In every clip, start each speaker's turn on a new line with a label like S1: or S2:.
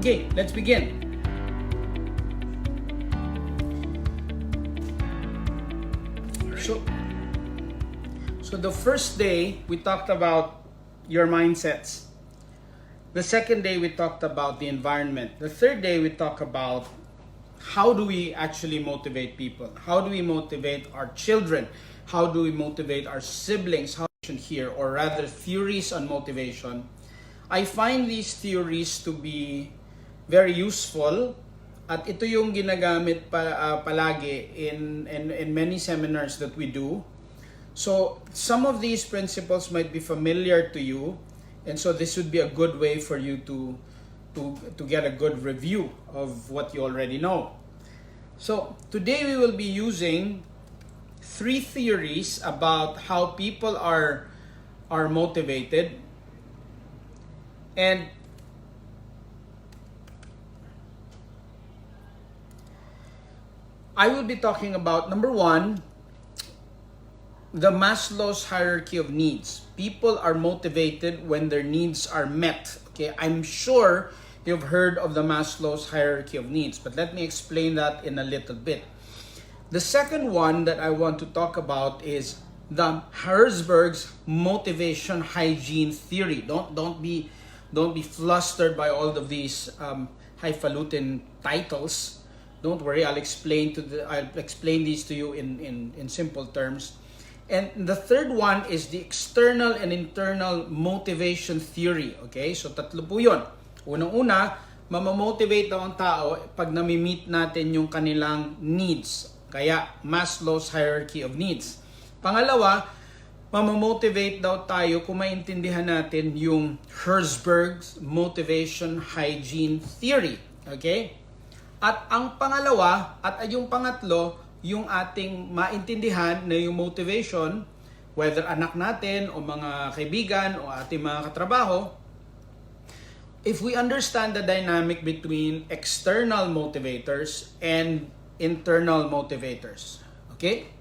S1: Okay, let's begin. So the first day, we talked about your mindsets. The second day, we talked about the environment. The third day, we talked about how do we actually motivate people? How do we motivate our children? How do we motivate our siblings? How here, or rather theories on motivation. I find these theories to be very useful at ito yung ginagamit palagi in many seminars that we do. So some of these principles might be familiar to you, and so this would be a good way for you to get a good review of what you already know. So today we will be using 3 theories about how people are motivated, and I will be talking about number 1, the Maslow's hierarchy of needs. People are motivated when their needs are met. Okay, I'm sure you've heard of the Maslow's hierarchy of needs, but let me explain that in a little bit. The second one that I want to talk about is the Herzberg's motivation hygiene theory. Don't be flustered by all of these highfalutin titles. Don't worry, I'll explain these to you in simple terms. And the third one is the external and internal motivation theory. Okay, so tatlo po yun. Unang-una, mamamotivate daw ang tao pag nami-meet natin yung kanilang needs. Kaya Maslow's hierarchy of needs. Pangalawa, mamamotivate daw tayo kung maintindihan natin yung Herzberg's motivation hygiene theory. Okay? At ang pangalawa, at yung pangatlo, yung ating maintindihan na yung motivation, whether anak natin o mga kaibigan o ating mga katrabaho, if we understand the dynamic between external motivators and internal motivators. Okay?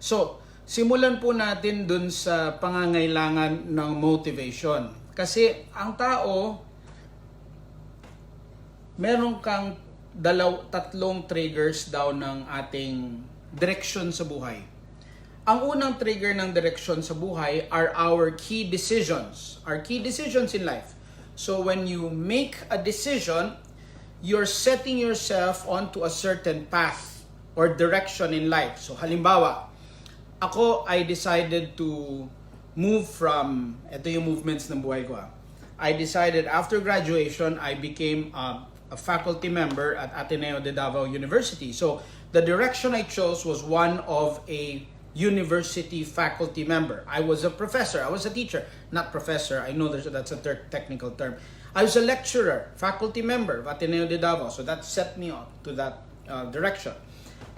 S1: So, simulan po natin dun sa pangangailangan ng motivation. Kasi ang tao, meron kang tatlong triggers daw ng ating direksyon sa buhay. Ang unang trigger ng direksyon sa buhay are our key decisions. Our key decisions in life. So when you make a decision, you're setting yourself onto a certain path or direction in life. So halimbawa, I decided to move from, ito yung movements ng buhay ko. I decided after graduation, I became a faculty member at Ateneo de Davao University. So the direction I chose was one of a university faculty member. I was a professor. I was a teacher. Not professor. I know that's a technical term. I was a lecturer, faculty member of Ateneo de Davao. So that set me on to that direction.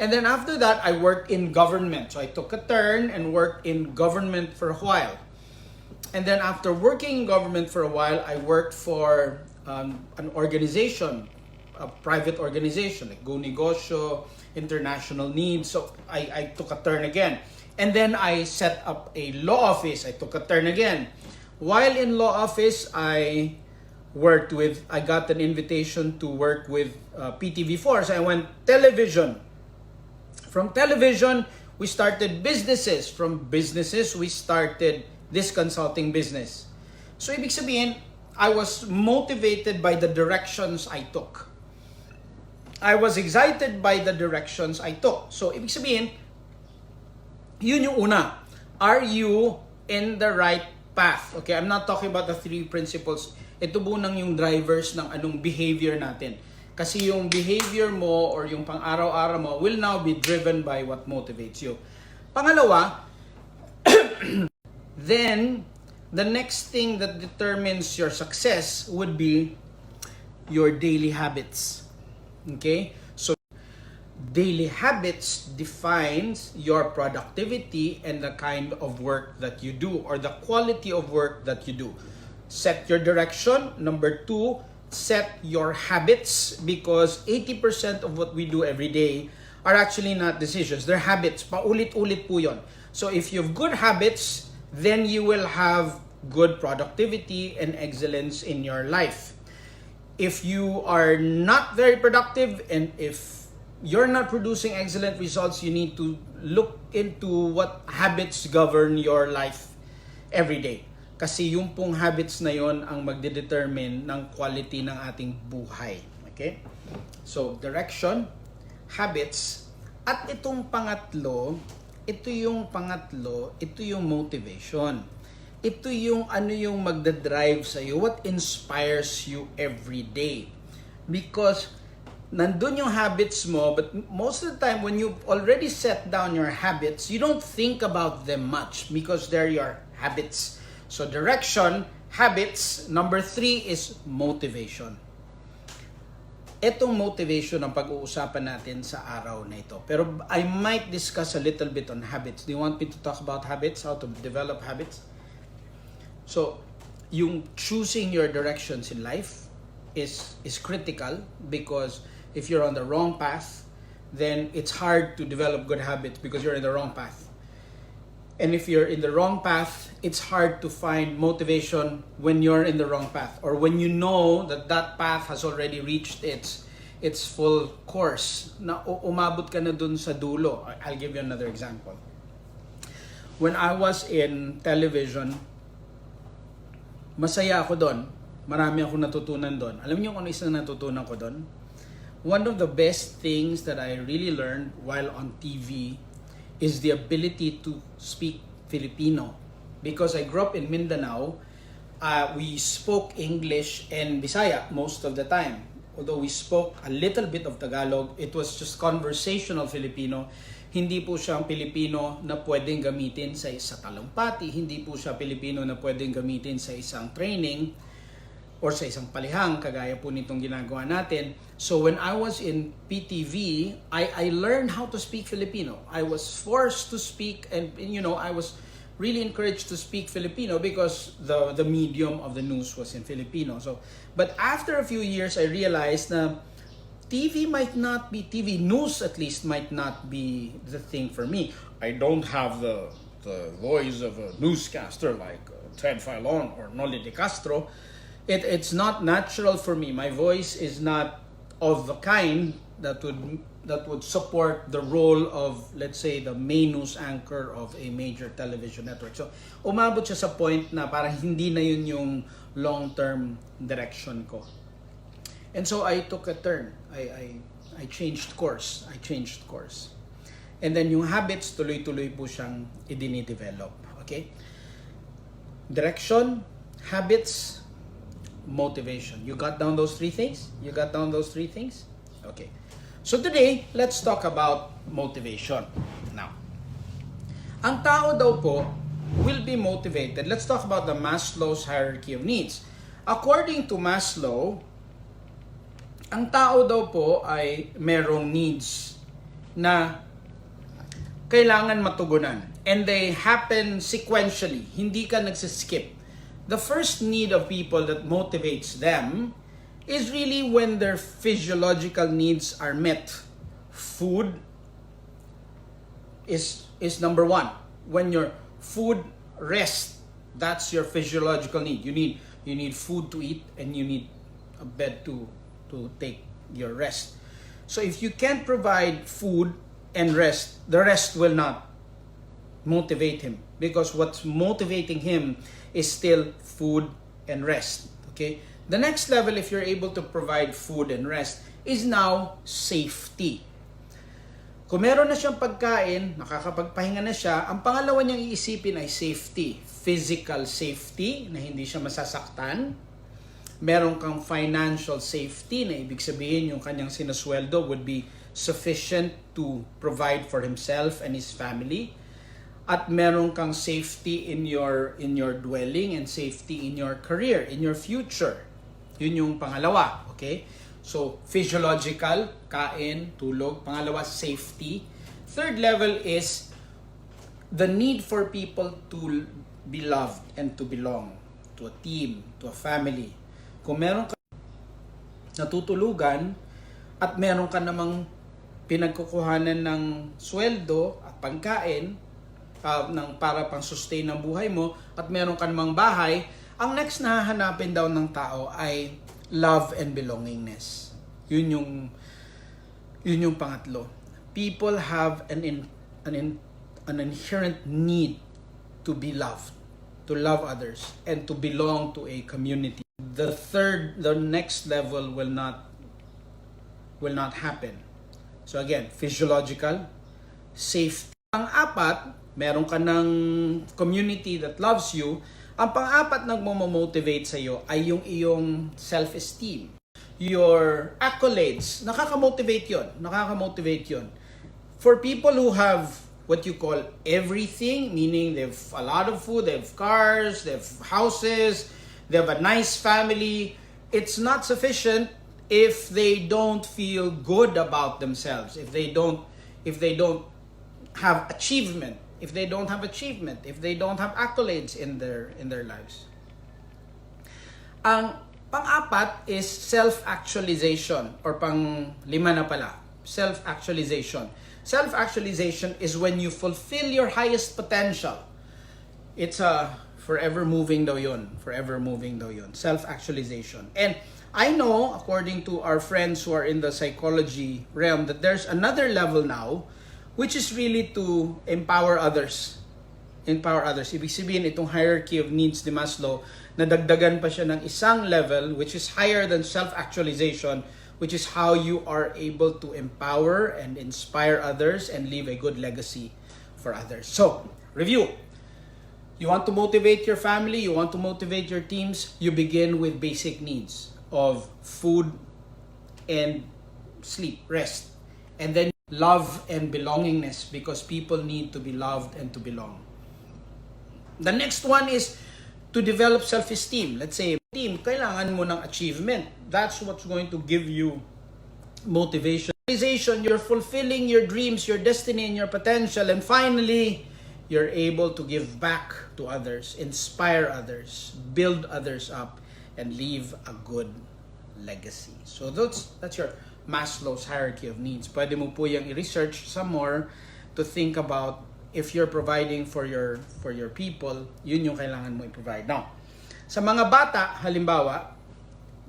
S1: And then after that, I worked in government. So I took a turn and worked in government for a while. And then after working in government for a while, I worked for an organization, a private organization like Go Negosyo, International Needs. So I took a turn again. And then I set up a law office. I took a turn again. While in law office, I got an invitation to work with PTV4. So I went television. From television, we started businesses. From businesses, we started this consulting business. So ibig sabihin, I was motivated by the directions I took. I was excited by the directions I took. So, ibig sabihin, yun yung una. Are you in the right path? Okay, I'm not talking about the 3 principles. Ito bunang yung drivers ng anong behavior natin. Kasi yung behavior mo or yung pang-araw-araw mo will now be driven by what motivates you. Pangalawa, then, the next thing that determines your success would be your daily habits. Okay? So, daily habits defines your productivity and the kind of work that you do or the quality of work that you do. Set your direction. Number 2, set your habits, because 80% of what we do every day are actually not decisions. They're habits. Paulit-ulit po yun. So, if you have good habits, then you will have good productivity and excellence in your life. If you are not very productive and if you're not producing excellent results, you need to look into what habits govern your life every day. Kasi yung pong habits na yon ang magdedetermine ng quality ng ating buhay. Okay? So, direction, habits, at itong pangatlo, ito yung motivation. Ito yung ano yung magdadrive sa iyo, what inspires you every day. Because nandun yung habits mo, but most of the time when you already set down your habits, you don't think about them much because they're your habits. So direction, habits, number 3 is motivation. Itong motivation ang pag-uusapan natin sa araw na ito. Pero I might discuss a little bit on habits. Do you want me to talk about habits? How to develop habits? So, yung choosing your directions in life is critical because if you're on the wrong path, then it's hard to develop good habits because you're in the wrong path. And if you're in the wrong path, it's hard to find motivation when you're in the wrong path or when you know that that path has already reached its full course. Na umabot ka na dun sa dulo. I'll give you another example. When I was in television, masaya ako doon. Marami akong natutunan doon. Alam niyo kung ano isang natutunan ko doon? One of the best things that I really learned while on TV is the ability to speak Filipino. Because I grew up in Mindanao, we spoke English and Bisaya most of the time. Although we spoke a little bit of Tagalog, it was just conversational Filipino. Hindi po siya ang Pilipino na pwedeng gamitin sa talumpati. Hindi po siya Pilipino na pwedeng gamitin sa isang training or sa isang palihang, kagaya po nitong ginagawa natin. So when I was in PTV, I learned how to speak Filipino. I was forced to speak and I was really encouraged to speak Filipino because the medium of the news was in Filipino. So, but after a few years, I realized na TV might not be, TV news at least might not be the thing for me. I don't have the voice of a newscaster like Ted Filon or Noli de Castro. It's not natural for me. My voice is not of the kind that would support the role of, let's say, the main news anchor of a major television network. So, umabot siya sa point na parang hindi na yun yung long-term direction ko. And so I took a turn. I changed course. And then yung habits, tuloy-tuloy po siyang idinidevelop. Okay? Direction, habits, motivation. You got down those 3 things? Okay. So today, let's talk about motivation. Now, ang tao daw po will be motivated. Let's talk about the Maslow's hierarchy of needs. According to Maslow, ang tao daw po ay merong needs na kailangan matugunan. And they happen sequentially. Hindi ka nagsiskip. The first need of people that motivates them is really when their physiological needs are met. Food is number 1. When your food, rest, that's your physiological need. You need food to eat and you need a bed to take your rest. So if you can't provide food and rest, the rest will not motivate him because what's motivating him is still food and rest. Okay? The next level, if you're able to provide food and rest, is now safety. Kung meron na siyang pagkain, nakakapagpahinga na siya, ang pangalawa niyang iisipin ay safety. Physical safety, na hindi siya masasaktan. Meron kang financial safety, na ibig sabihin yung kanyang sinasweldo would be sufficient to provide for himself and his family. At meron kang safety in your dwelling and safety in your career, in your future. Yun yung pangalawa, okay? So, physiological, kain, tulog. Pangalawa, safety. Third level is the need for people to be loved and to belong to a team, to a family. Kung meron ka natutulugan at meron ka namang pinagkukuhanan ng sweldo at pagkain para pang sustain ng buhay mo at meron ka namang bahay, ang next na hahanapin daw ng tao ay love and belongingness. Yun yung pangatlo. People have an inherent need to be loved, to love others, and to belong to a community. The next level will not happen. So again, physiological, safety. Pang-apat, meron ka ng community that loves you. Ang pang-apat na magmo-motivate sa iyo ay yung iyong self-esteem. Your accolades, nakaka-motivate yun. For people who have what you call everything, meaning they have a lot of food, they have cars, they have houses, they have a nice family, it's not sufficient if they don't feel good about themselves, if they don't have achievement, if they don't have accolades in their lives. Ang pang-apat is self-actualization, or pang-lima na pala, self-actualization. Self-actualization is when you fulfill your highest potential. It's forever moving daw yun. Self-actualization. And I know, according to our friends who are in the psychology realm, that there's another level now, which is really to empower others. Ibig sabihin, itong hierarchy of needs ni Maslow, nadagdagan pa siya ng isang level, which is higher than self-actualization, which is how you are able to empower and inspire others and leave a good legacy for others. So, review. You want to motivate your family, you want to motivate your teams, you begin with basic needs of food and sleep, rest. And then love and belongingness, because people need to be loved and to belong. The next one is to develop self-esteem. Let's say, team, kailangan mo ng achievement. That's what's going to give you motivation. You're fulfilling your dreams, your destiny, and your potential. And finally, you're able to give back to others, inspire others, build others up, and leave a good legacy. So that's your Maslow's hierarchy of needs. Pwede mo po yung i-research some more to think about if you're providing for your people, yun yung kailangan mo i-provide. Now, sa mga bata, halimbawa,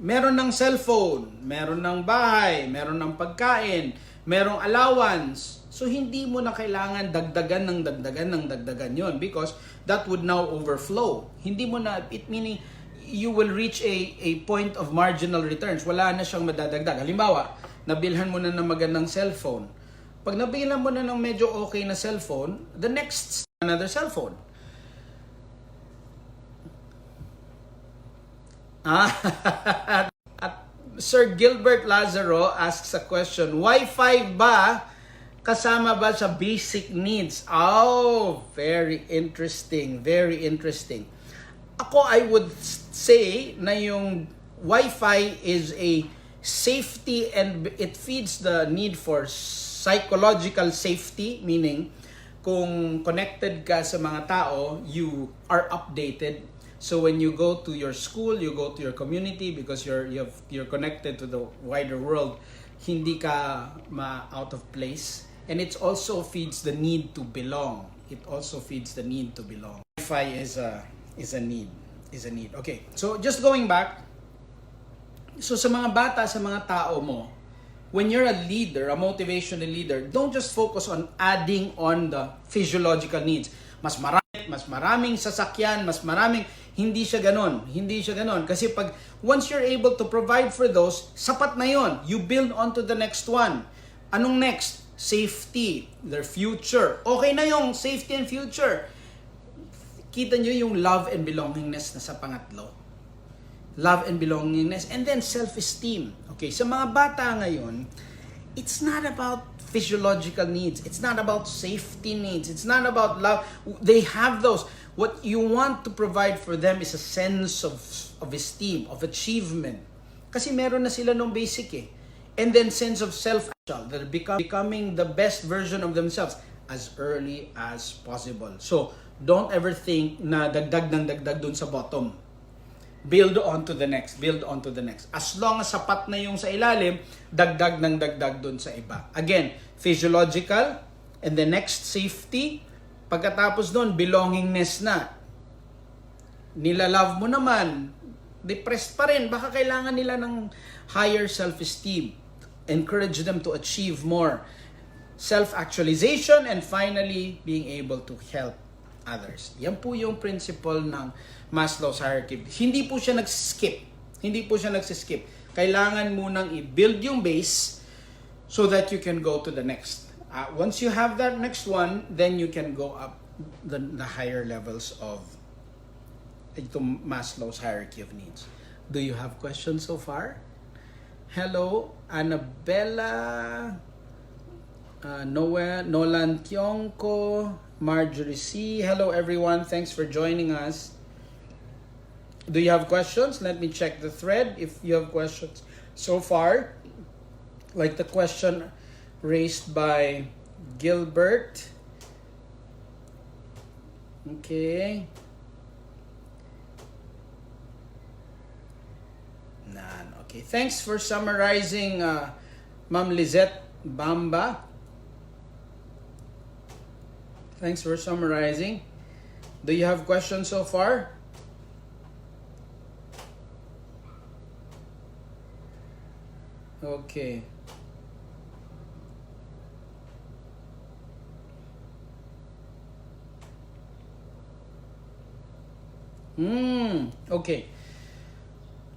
S1: meron ng cellphone, meron ng bahay, meron ng pagkain, merong allowance. So, hindi mo na kailangan dagdagan yun, because that would now overflow. Hindi mo na, it meaning, you will reach a point of marginal returns. Wala na siyang madadagdag. Halimbawa, nabilhan mo na ng magandang cellphone. Pag nabilhan mo na ng medyo okay na cellphone, the next, another cellphone. At Sir Gilbert Lazaro asks a question, Wi-Fi ba kasama ba sa basic needs? Oh, very interesting. Ako, I would say na yung Wi-Fi is a safety, and it feeds the need for psychological safety, meaning kung connected ka sa mga tao, you are updated. So when you go to your school, you go to your community, because you're connected to the wider world, hindi ka out of place. And it also feeds the need to belong. Wi-Fi is a need. Okay, so just going back, so sa mga bata, sa mga tao mo, when you're a leader, a motivational leader, don't just focus on adding on the physiological needs. Mas maraming sasakyan, hindi siya ganon. Kasi once you're able to provide for those, sapat na yon. You build onto the next one. Anong next? Safety, their future. Okay na yung safety and future. Kita nyo yung love and belongingness na sa pangatlo. Love and belongingness, and then self-esteem. Okay, sa mga bata ngayon, it's not about physiological needs. It's not about safety needs. It's not about love. They have those. What you want to provide for them is a sense of esteem, of achievement. Kasi meron na sila nung basic eh. And then sense of self-actual. They're becoming the best version of themselves as early as possible. So, don't ever think na dagdag dun sa bottom. Build on to the next. As long as sapat na yung sa ilalim, dagdag dun sa iba. Again, physiological, and the next safety. Pagkatapos doon, belongingness na. Nilalove mo naman, depressed pa rin. Baka kailangan nila ng higher self-esteem. Encourage them to achieve more. Self-actualization, and finally, being able to help others. Yan po yung principle ng Maslow's hierarchy. Hindi po siya nag-skip. Hindi po siya nag-skip. Kailangan munang i-build yung base so that you can go to the next. Once you have that next one, then you can go up the higher levels of ito Maslow's hierarchy of needs. Do you have questions so far? Hello, Annabella, Nolan Tionko, Marjorie C. Hello everyone, thanks for joining us. Do you have questions? Let me check the thread if you have questions so far. Like the question raised by Gilbert. Okay. None. Okay. Thanks for summarizing, Ma'am Lizette Bamba. Thanks for summarizing. Do you have questions so far? Okay. Okay.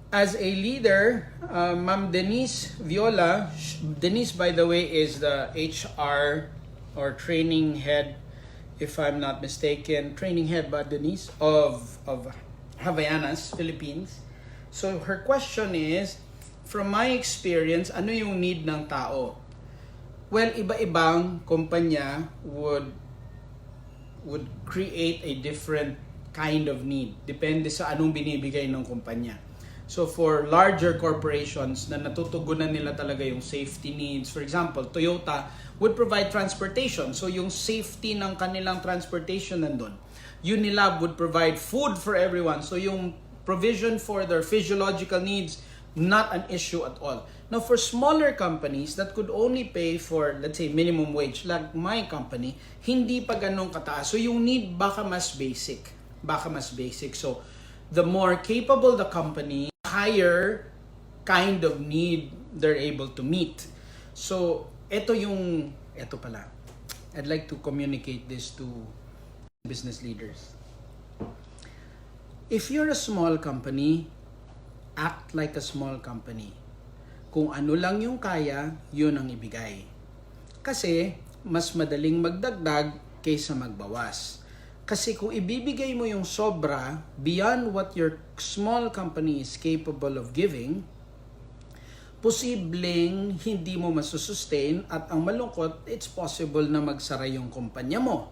S1: As a leader, Ma'am Denise Viola, Denise, by the way, is the HR or training head, if I'm not mistaken, training head ba, Denise, of Havaianas, Philippines. So her question is, from my experience, ano yung need ng tao? Well, iba-ibang kumpanya would create a different kind of need. Depende sa anong binibigay ng kumpanya. So for larger corporations na natutugunan nila talaga yung safety needs, for example, Toyota would provide transportation. So yung safety ng kanilang transportation nandun. Unilab would provide food for everyone. So yung provision for their physiological needs, not an issue at all. Now for smaller companies that could only pay for, let's say, minimum wage, like my company, hindi pa ganun kataas. So yung need baka mas basic. So the more capable the company, higher kind of need they're able to meet. So ito pala. I'd like to communicate this to business leaders. If you're a small company, act like a small company. Kung ano lang yung kaya, yun ang ibigay. Kasi mas madaling magdagdag kaysa magbawas. Kasi kung ibibigay mo yung sobra beyond what your small company is capable of giving, posibleng hindi mo masusustain at ang malungkot, it's possible na magsara yung kumpanya mo.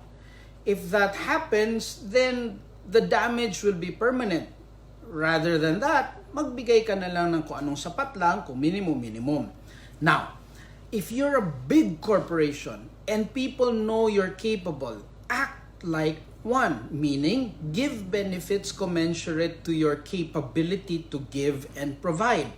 S1: If that happens, then the damage will be permanent. Rather than that, magbigay ka na lang ng kung anong sapat lang, kung minimum. Now, if you're a big corporation and people know you're capable, act like one, meaning give benefits commensurate to your capability to give and provide.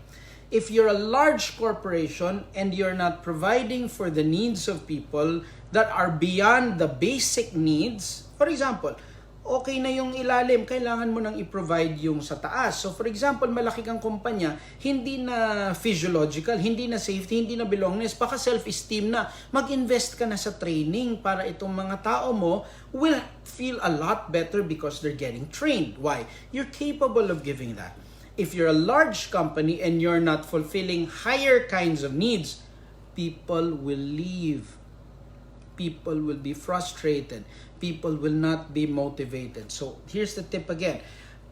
S1: If you're a large corporation and you're not providing for the needs of people that are beyond the basic needs, for example, okay na yung ilalim, kailangan mo nang i-provide yung sa taas. So for example, malaki kang kumpanya, hindi na physiological, hindi na safety, hindi na belongingness, baka self-esteem na. Mag-invest ka na sa training para itong mga tao mo will feel a lot better because they're getting trained. Why? You're capable of giving that. If you're a large company and you're not fulfilling higher kinds of needs, people will leave. People will be frustrated. People will not be motivated. So here's the tip again.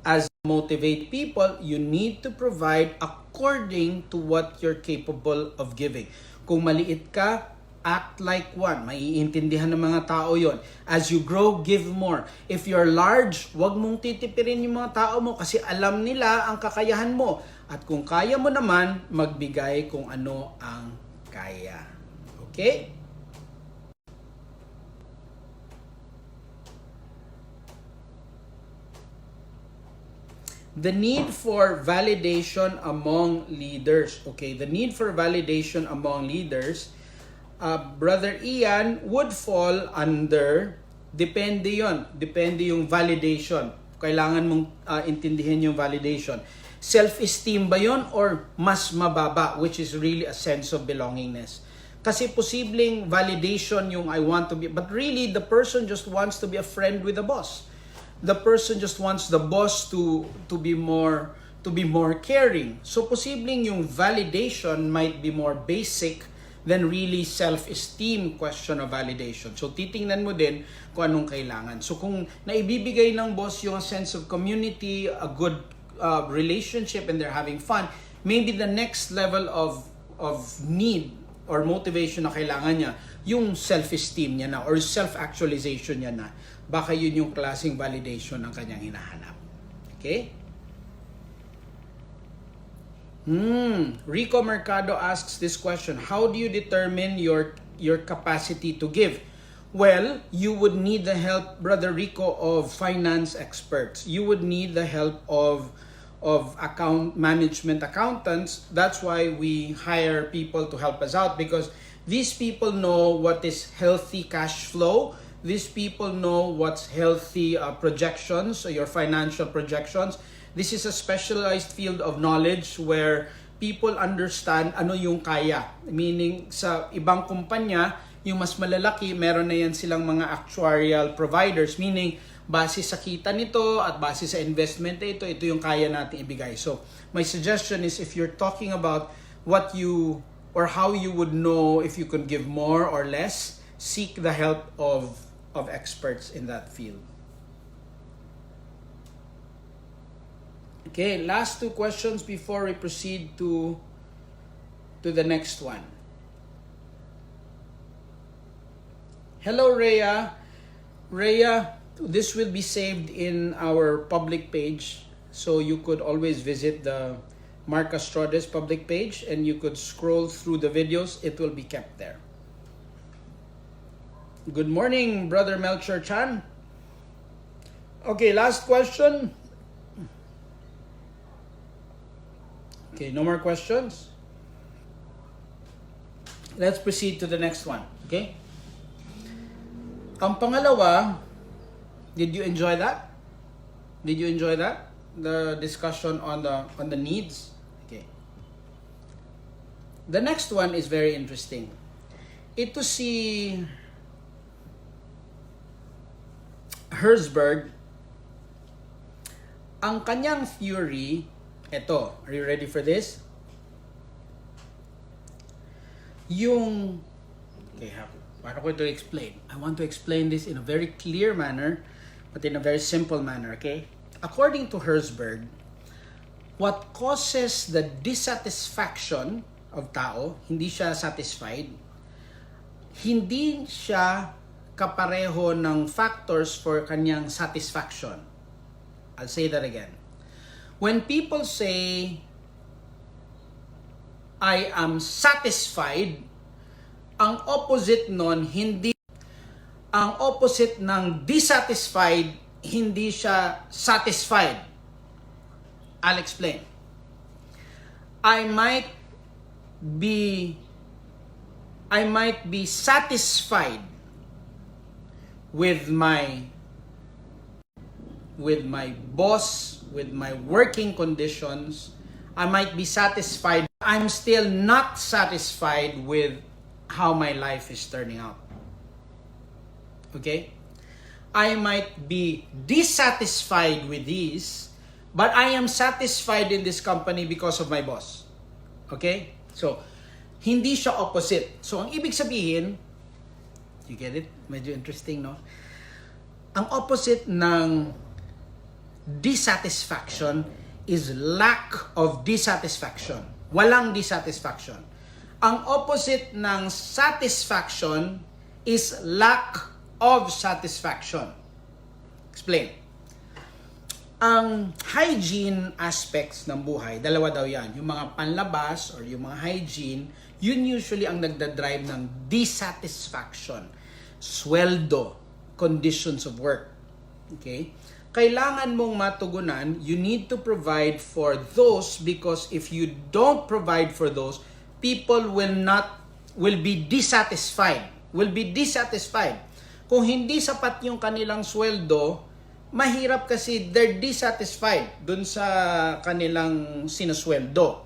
S1: As you motivate people, you need to provide according to what you're capable of giving. Kung maliit ka, act like one. Maiintindihan ng mga tao yon. As you grow, give more. If you're large, wag mong titipirin yung mga tao mo kasi alam nila ang kakayahan mo. At kung kaya mo naman, magbigay kung ano ang kaya. Okay? The need for validation among leaders. Okay, the need for validation among leaders, Brother Ian, would fall under, depende yon. Depende yung validation. Kailangan mong intindihin yung validation. Self-esteem ba yon or mas mababa, which is really a sense of belongingness? Kasi posibleng validation yung I want to be, but really the person just wants to be a friend with the boss. The person just wants the boss to be more caring. So posibleng yung validation might be more basic than really self-esteem question of validation. So titingnan mo din kung anong kailangan. So kung naibibigay ng boss yung sense of community, a good relationship, and they're having fun, maybe the next level of need or motivation na kailangan niya, yung self-esteem niya na or self-actualization niya na. Baka yun yung klaseng validation ng kanyang hinahanap. Okay? Rico Mercado asks this question: how do you determine your capacity to give? Well, you would need the help, Brother Rico, of finance experts. You would need the help of account management accountants. That's why we hire people to help us out, because these people know what is healthy cash flow. These people know what's healthy projections, so your financial projections. This is a specialized field of knowledge where people understand ano yung kaya. Meaning, sa ibang kumpanya, yung mas malalaki, meron na yan silang mga actuarial providers. Meaning, base sa kita nito at base sa investment ito yung kaya natin ibigay. So, my suggestion is if you're talking about what you or how you would know if you could give more or less, seek the help of experts in that field. Okay, last two questions before we proceed to the next one. Hello, Rhea. Rhea, this will be saved in our public page, so you could always visit the Mark Astrodes public page and you could scroll through the videos. It will be kept there. Good morning, Brother Melcher Chan. Okay, last question. Okay, no more questions. Let's proceed to the next one. Okay? Ang pangalawa, did you enjoy that? Did you enjoy that? The discussion on the needs? Okay. The next one is very interesting. Ito si Herzberg, ang kanyang theory, eto, are you ready for this? Yung, okay, paano ko ito explain? I want to explain this in a very clear manner, but in a very simple manner, okay? According to Herzberg, what causes the dissatisfaction of tao, hindi siya satisfied, hindi siya kapareho ng factors for kanyang satisfaction. I'll say that again. When people say, I am satisfied, ang opposite nun, ang opposite ng dissatisfied, hindi siya satisfied. I'll explain. I might be satisfied with my boss, with my working conditions. I might be satisfied. I'm still not satisfied with how my life is turning out. Okay? I might be dissatisfied with this, but I am satisfied in this company because of my boss. Okay? So, hindi siya opposite. So, ang ibig sabihin, you get it? Medyo interesting, no? Ang opposite ng dissatisfaction is lack of dissatisfaction. Walang dissatisfaction. Ang opposite ng satisfaction is lack of satisfaction. Explain. Ang hygiene aspects ng buhay, dalawa daw yan. Yung mga panlabas or yung mga hygiene, yun usually ang nagdadrive ng dissatisfaction. Sweldo, conditions of work. Okay? Kailangan mong matugunan, you need to provide for those, because if you don't provide for those, people will be dissatisfied. Kung hindi sapat yung kanilang sweldo, mahirap kasi they're dissatisfied dun sa kanilang sinusweldo.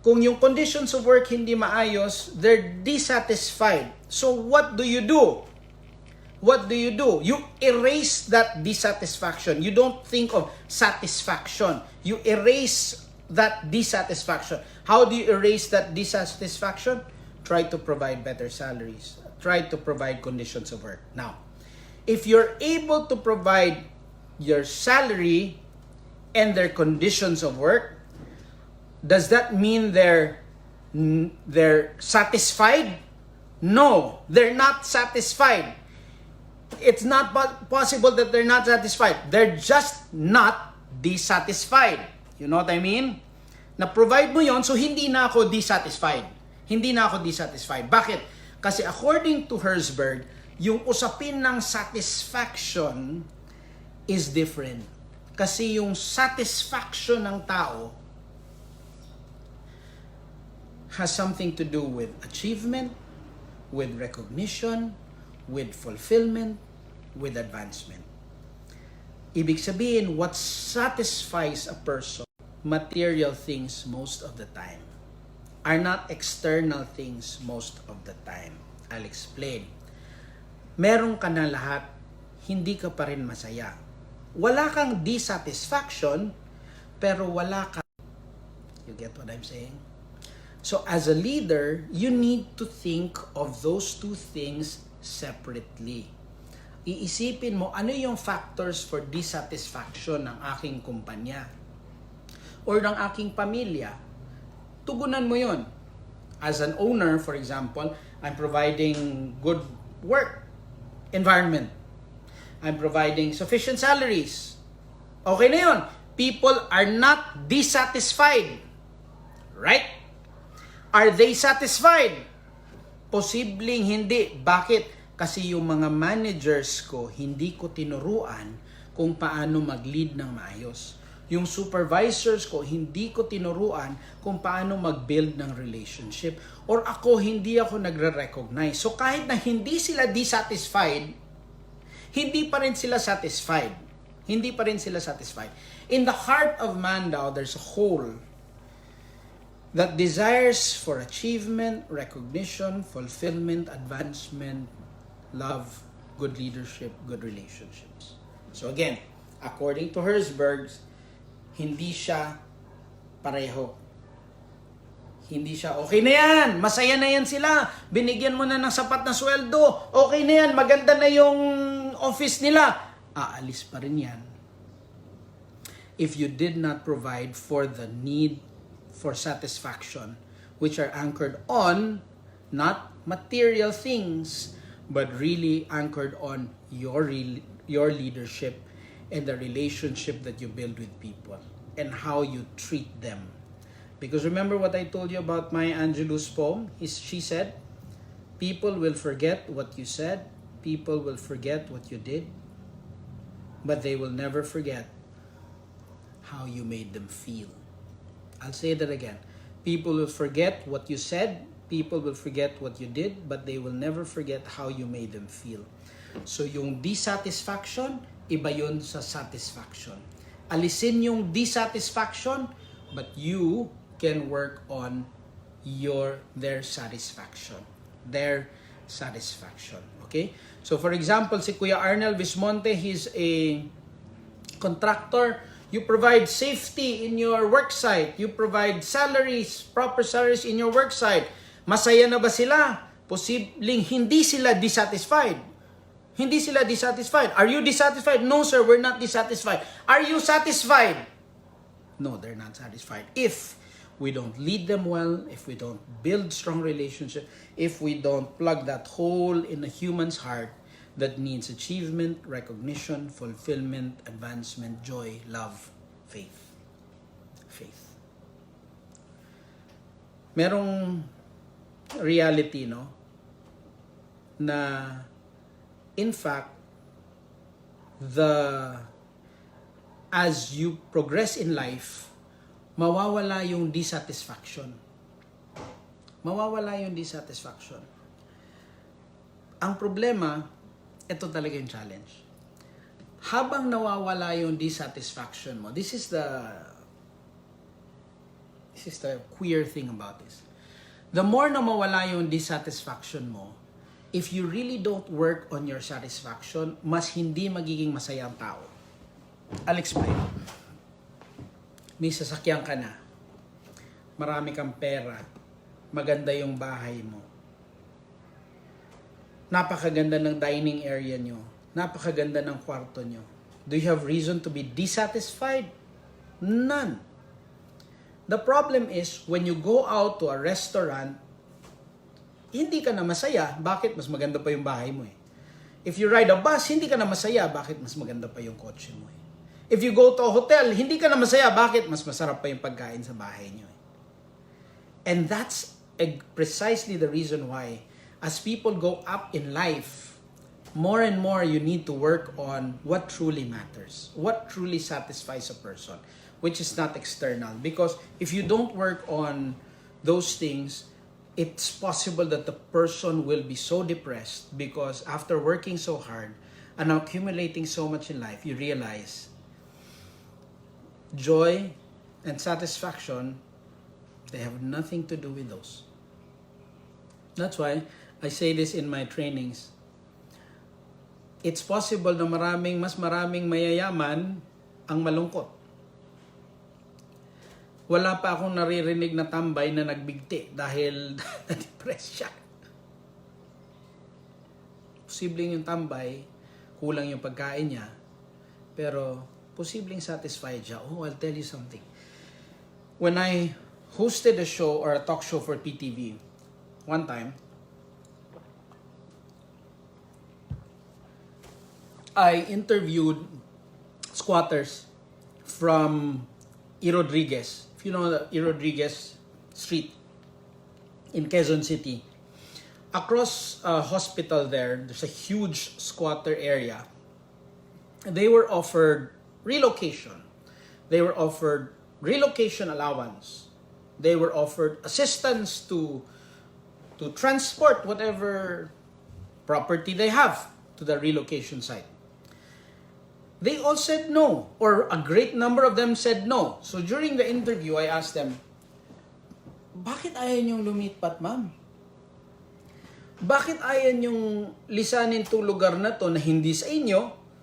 S1: Kung yung conditions of work hindi maayos, they're dissatisfied. So what do you do? What do you do? You erase that dissatisfaction. You don't think of satisfaction. You erase that dissatisfaction. How do you erase that dissatisfaction? Try to provide better salaries. Try to provide conditions of work. Now, if you're able to provide your salary and their conditions of work, does that mean they're satisfied? No, they're not satisfied. It's not possible that they're not satisfied. They're just not dissatisfied. You know what I mean? Na-provide mo yon, so hindi na ako dissatisfied. Hindi na ako dissatisfied. Bakit? Kasi according to Herzberg, yung usapin ng satisfaction is different. Kasi yung satisfaction ng tao has something to do with achievement, with recognition, with fulfillment, with advancement. Ibig sabihin, what satisfies a person, material things most of the time, are not external things most of the time. I'll explain. Meron ka na lahat, hindi ka pa rin masaya. Wala kang dissatisfaction, pero wala ka. You get what I'm saying? So as a leader, you need to think of those two things separately. Iisipin mo, ano yung factors for dissatisfaction ng aking kumpanya or ng aking pamilya. Tugunan mo yun. As an owner, for example, I'm providing good work environment. I'm providing sufficient salaries. Okay na yun. People are not dissatisfied. Right? Are they satisfied? Posibleng hindi. Bakit? Kasi yung mga managers ko, hindi ko tinuruan kung paano mag-lead ng maayos. Yung supervisors ko, hindi ko tinuruan kung paano mag-build ng relationship. Or ako, hindi ako nagre-recognize. So kahit na hindi sila dissatisfied, hindi pa rin sila satisfied. Hindi pa rin sila satisfied. In the heart of man daw, there's a hole that desires for achievement, recognition, fulfillment, advancement, love, good leadership, good relationships. So again, according to Herzberg, hindi siya pareho. Hindi siya, okay na yan, masaya na yan sila, binigyan mo na ng sapat na sweldo, okay na yan, maganda na yung office nila. Aalis pa rin yan. If you did not provide for the need for satisfaction, which are anchored on not material things, but really anchored on your leadership and the relationship that you build with people and how you treat them. Because remember what I told you about Maya Angelou's poem? She said, people will forget what you said, people will forget what you did, but they will never forget how you made them feel. I'll say that again. People will forget what you said, people will forget what you did, but they will never forget how you made them feel. So yung dissatisfaction, iba yun sa satisfaction. Alisin yung dissatisfaction, but you can work on their satisfaction. Their satisfaction. Okay? So for example, si Kuya Arnel Vismonte, he's a contractor. You provide safety in your work site. You provide salaries, proper salaries in your work site. Masaya na ba sila? Posibleng hindi sila dissatisfied. Hindi sila dissatisfied. Are you dissatisfied? No, sir, we're not dissatisfied. Are you satisfied? No, they're not satisfied. If we don't lead them well, if we don't build strong relationships, if we don't plug that hole in a human's heart that needs achievement, recognition, fulfillment, advancement, joy, love, faith. Faith. Merong reality, no? Na in fact, as you progress in life, mawawala yung dissatisfaction. Mawawala yung dissatisfaction. Ang problema, ito talaga yung challenge. habang nawawala yung dissatisfaction mo, this is the queer thing about this. The more na mawala yung dissatisfaction mo, if you really don't work on your satisfaction, mas hindi magiging masaya ang tao. I'll explain. May sasakyan ka na, marami kang pera, maganda yung bahay mo, napakaganda ng dining area nyo, napakaganda ng kwarto nyo. Do you have reason to be dissatisfied? None. The problem is, when you go out to a restaurant, hindi ka na masaya. Bakit? Mas maganda pa yung bahay mo eh. If you ride a bus, hindi ka na masaya. Bakit? Mas maganda pa yung kotse mo eh. If you go to a hotel, hindi ka na masaya. Bakit? Mas masarap pa yung pagkain sa bahay nyo eh. And that's precisely the reason why, as people go up in life, more and more you need to work on what truly matters, what truly satisfies a person, which is not external. Because if you don't work on those things, it's possible that the person will be so depressed because after working so hard and accumulating so much in life, you realize joy and satisfaction, they have nothing to do with those. That's why I say this in my trainings. It's possible na mas maraming mayayaman ang malungkot. Wala pa akong naririnig na tambay na nagbigti dahil na-depress siya. Posibleng yung tambay, kulang yung pagkain niya, pero posibleng satisfied siya. Oh, I'll tell you something. When I hosted a show or a talk show for PTV, one time, I interviewed squatters from E. Rodriguez. If you know the E. Rodriguez Street in Quezon City. Across a hospital there's a huge squatter area. They were offered relocation. They were offered relocation allowance. They were offered assistance to transport whatever property they have to the relocation site. They all said no, or a great number of them said no. So during the interview, I asked them, bakit ayaw niyong lumipat, ma'am? Bakit ayaw niyong lisanin itong lugar na to na hindi sa inyo,